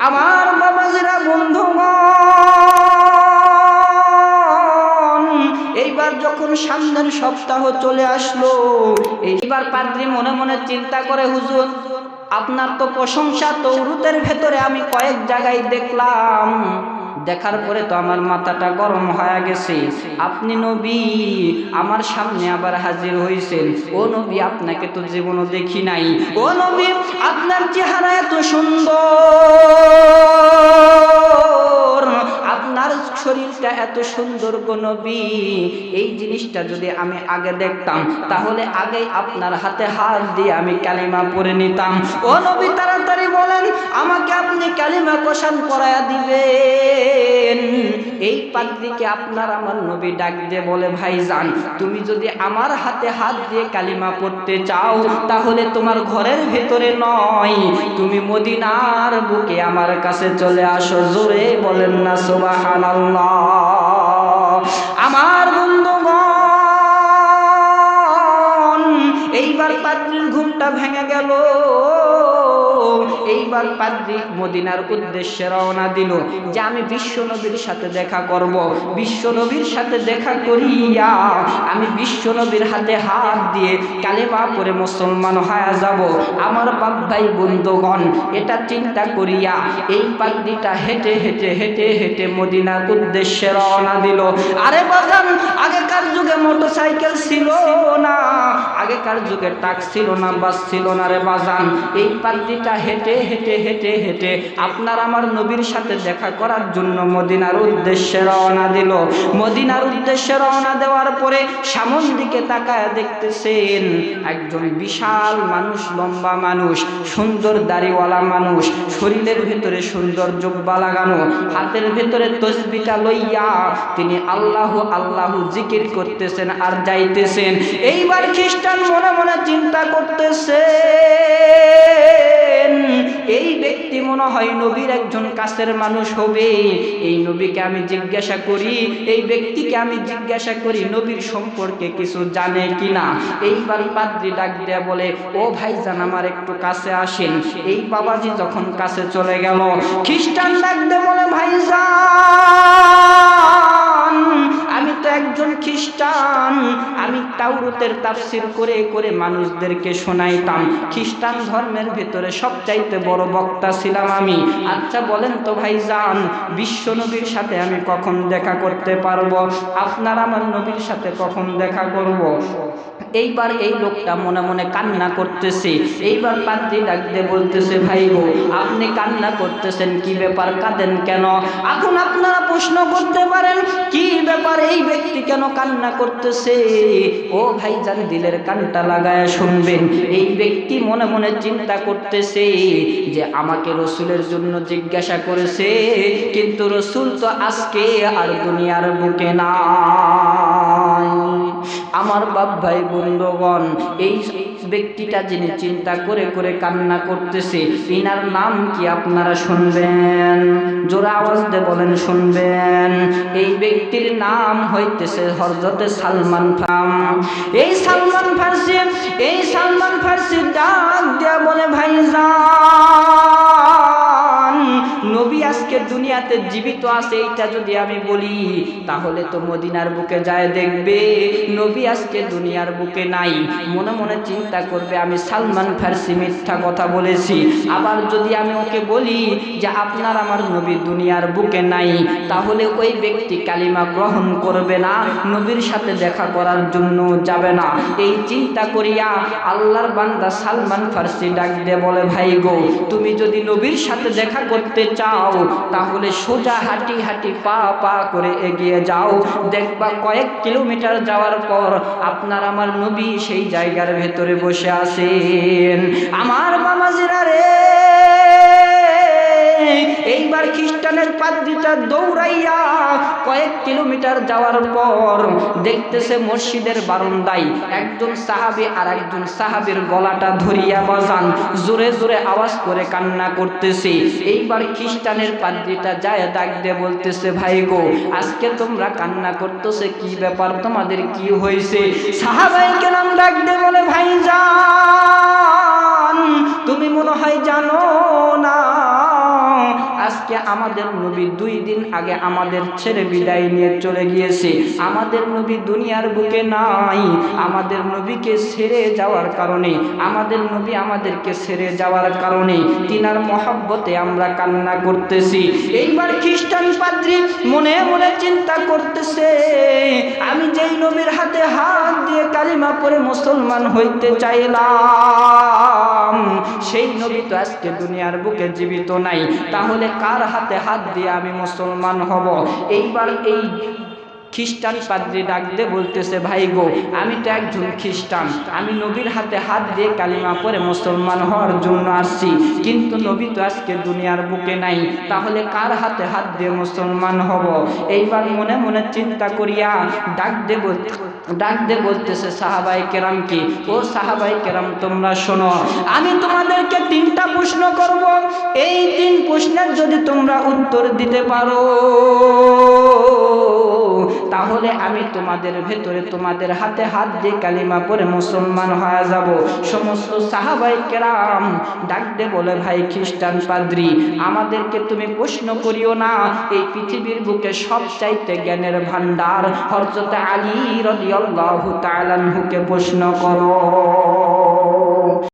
আমার বাবাজিরা বন্ধুগণ, এইবার যখন সামনের সপ্তাহ চলে আসলো, এইবার পাদ্রী মনে মনে চিন্তা করে, হুজুর আপনার তো প্রশংসা তৌরাতের ভেতরে আমি কয়েক জায়গায় দেখলাম, দেখার পরে তো আমার মাথাটা গরম হয়ে গেছে। আপনি নবী আমার সামনে আবার হাজির হয়েছেন। ও নবী, আপনাকে তো জীবনও দেখি নাই। ও নবী, আপনার চেহারা এত সুন্দর, আপনার শরীরটা এত সুন্দর গো নবী, এই জিনিসটা যদি আমি আগে দেখতাম তাহলে আগেই আপনার হাতে হাত দিয়ে আমি কালিমা পড়ে নিতাম। ও নবী, তাড়াতাড়ি বলেন, আমাকে আপনি কালিমা কসান করায়া দিবেন। এই পাদ্রীকে আপনার আমার নবী ডাক দিয়ে বলে, ভাইজান তুমি যদি আমার হাতে হাত দিয়ে কালিমা পড়তে চাও তাহলে তোমার ঘরের ভেতরে নয়, তুমি মদিনার বুকে আমার কাছে চলে আসো। জোরে বলেন না সুবহানাল্লাহ। আমার বন্ধুগণ, এইবার পাদ্রীর ঘুমটা ভেঙে গেল। এইবার পাদ্রী মদিনার উদ্দেশ্যে রওনা দিল যে আমি বিশ্ব নবীর সাথে দেখা করব। বিশ্ব নবীর সাথে দেখা করিয়া আমি বিশ্ব নবীর হাতে হাত দিয়ে কালেমা পড়ে মুসলমান হয়ে যাব। আমার বাপ ভাই বন্ধুগণ, এটা চিন্তা করিয়া এই পাদ্রীটা হেঁটে হেঁটে হেঁটে হেঁটে মদিনার উদ্দেশ্যে রওনা দিল। আরে বাজান, আগেকার যুগে মোটরসাইকেল ছিল না, আগেকার যুগে ট্রাক ছিল না, বাস ছিল না রে বাজান। এই পাদ্রীটা হেঁটে হেঁটে হেঁটে হেঁটে আপনার আমার নবীর সাথে দেখা করার জন্য মদিনার উদ্দেশ্যে রওনা দিল। মদিনার উদ্দেশ্যে রওনা দেওয়ার পরে সামন দিকে তাকায় দেখতেছেন একজন বিশাল মানুষ, লম্বা মানুষ, সুন্দর দাড়িওয়ালা মানুষ, শরীরের ভেতরে সুন্দর জুব্বা লাগানো, হাতের ভেতরে তসবিহটা লইয়া তিনি আল্লাহু আল্লাহু জিকির করতেছেন আর যাইতেছেন। এইবার খ্রিস্টান মনে মনে চিন্তা করতেছে, এই ব্যক্তি মনে হয় নবীর একজন কাছের মানুষ হবে। এই নবীকে আমি জিজ্ঞাসা করি, এই ব্যক্তিকে আমি জিজ্ঞাসা করি নবীর সম্পর্কে কিছু জানে কিনা। এইবার পাদ্রী ডাক দেয়া বলে, ও ভাইজান আমার একটু কাছে আসেন। এই বাবাজি যখন কাছে চলে গেল, খ্রিস্টান ডাক দেয়া বলে, ভাইজান আমি তো একজন খ্রিস্টান, আমি তাওরাতের তাফসীর করে করে মানুষদেরকে শোনাইতাম। খ্রিস্টান ধর্মের ভেতরে সবচাইতে বড় বক্তা ছিলাম আমি। আচ্ছা বলেন তো ভাইজান, বিশ্ব নবীর সাথে আমি কখন দেখা করতে পারবো? আপনার আমার নবীর সাথে কখন দেখা করব? এইবার এই লোকটা মনে মনে কান্না করতেছে। এইবার পাদ্রী ডাক দিয়ে বলতেছে, ভাই গো আপনি কান্না করতেছেন, কি ব্যাপার, কাঁদেন কেন? এখন আপনারা প্রশ্ন করতে পারেন কি ব্যাপার, এই ব্যক্তি কেন কান্না করতেছে? ও ভাইজান দিলের কানটা লাগায় শুনবেন। এই ব্যক্তি মনে মনে চিন্তা করতেছে যে আমাকে রসুলের জন্য জিজ্ঞাসা করেছে, কিন্তু রসুল তো আজকে আর দুনিয়ার বুকে নাই। আমার বাপ ভাই বন্ধুগণ, এই ব্যক্তিটা যিনি চিন্তা করে করে কান্না করতেছে, ইনার নাম কি আপনারা শুনবেন? জোরে আওয়াজ দিয়ে বলেন শুনবেন। এই ব্যক্তির নাম হইতেছে হযরতে সালমান ফার্সি। এই সালমান ফার্সি ডাক দিয়া বলে, ভাইজান নবী আজকে দুনিয়াতে জীবিত আছে এইটা যদি আমি বলি তাহলে তো মদিনার বুকে যায় দেখবে নবী আজকে দুনিয়ার বুকে নাই। মনে মনে চিন্তা করবে আমি সালমান ফার্সি মিথ্যা কথা বলেছি। আবার যদি আমি ওকে বলি যে আপনার আমার নবী দুনিয়ার বুকে নাই, তাহলে ওই ব্যক্তি কালিমা গ্রহণ করবে না, নবীর সাথে দেখা করার জন্য যাবে না। এই চিন্তা করিয়া আল্লাহর বান্দা সালমান ফার্সি ডাক দিয়ে বলে, ভাই গো তুমি যদি নবীর সাথে দেখা করতে চাও তাহলে সোজা হাঁটি হাঁটি পা পা করে এগিয়ে যাও, দেখবা কয়েক কিলোমিটার যাওয়ার পর আপনার আমার নবী সেই জায়গার ভেতরে বসে আছেন। আমার বাবাজিরা রে, এইবার খ্রিস্টানের পাদ্রীটা দৌড়াইয়া কয়েক কিলোমিটার যাওয়ার পর দেখতেছে মসজিদের বারান্দায় একজন সাহাবী আর একজন সাহাবীর গলাটা ধরিয়া বাজান জোরে জোরে আওয়াজ করে কান্না করতেছে। এইবার খ্রিস্টানের পাদ্রীটা যায় ডাক দিয়ে বলতেছে, ভাই গো আজকে তোমরা কান্না করতেছে, কি ব্যাপার, তোমাদের কি হয়েছে? সাহাবায়ে কেরাম ডাক দিয়ে বলে, ভাইজান তুমি মনে হয় জানো না, আজকে আমাদের নবী 2 দিন আগে আমাদের ছেড়ে বিদায় নিয়ে চলে গিয়েছে। আমাদের নবী দুনিয়ার বুকে নাই। আমাদের নবীকে ছেড়ে যাওয়ার কারণে, আমাদের নবী আমাদেরকে ছেড়ে যাওয়ার কারণে তিনার মহব্বতে আমরা কান্না করতেছি। এইবার খ্রিস্টান পাদ্রী মনে মনে চিন্তা করতেছে, আমি যেই নবীর হাতে হাত দিয়ে কালিমা পড়ে মুসলমান হইতে চাইলাম, সেই নবী তো আজকে দুনিয়ার বুকে জীবিত নাই, তাহলে কার হাতে হাত দিয়ে আমি মুসলমান হব? এইবার এই খ্রিস্টান পাদ্রী ডাক দিয়ে বলতেছে, ভাই গো, আমি তো একজন খ্রিস্টান, আমি নবীর হাতে হাত দিয়ে কালিমা পড়ে মুসলমান হওয়ার জন্য আসছি, কিন্তু নবী তো আজকে দুনিয়ার বুকে নাই, তাহলে কার হাতে হাত দিয়ে মুসলমান হব? এইবার মনে মনে চিন্তা করিয়া ডাক দিয়ে বলতেছে সাহাবায়ে কেরাম কি, ও সাহাবায়ে কেরাম তোমরা শোনো, আমি তোমাদেরকে 3টা প্রশ্ন করব, এই 3 প্রশ্নের যদি তোমরা উত্তর দিতে পারো তাহলে আমি তোমাদের ভেতরে তোমাদের হাতে হাত দিয়ে কালিমা পড়ে মুসলমান হয়ে যাব। সমস্ত সাহাবায়ে কেরাম ডাক দিয়ে বলে, ভাই খ্রিস্টান পাদ্রী, আমাদেরকে তুমি প্রশ্ন করিও না, এই পৃথিবীর বুকে সবচাইতে জ্ঞানের ভান্ডার হযরত আলী রাদিয়াল্লাহু তাআলা আনহুকে প্রশ্ন করো।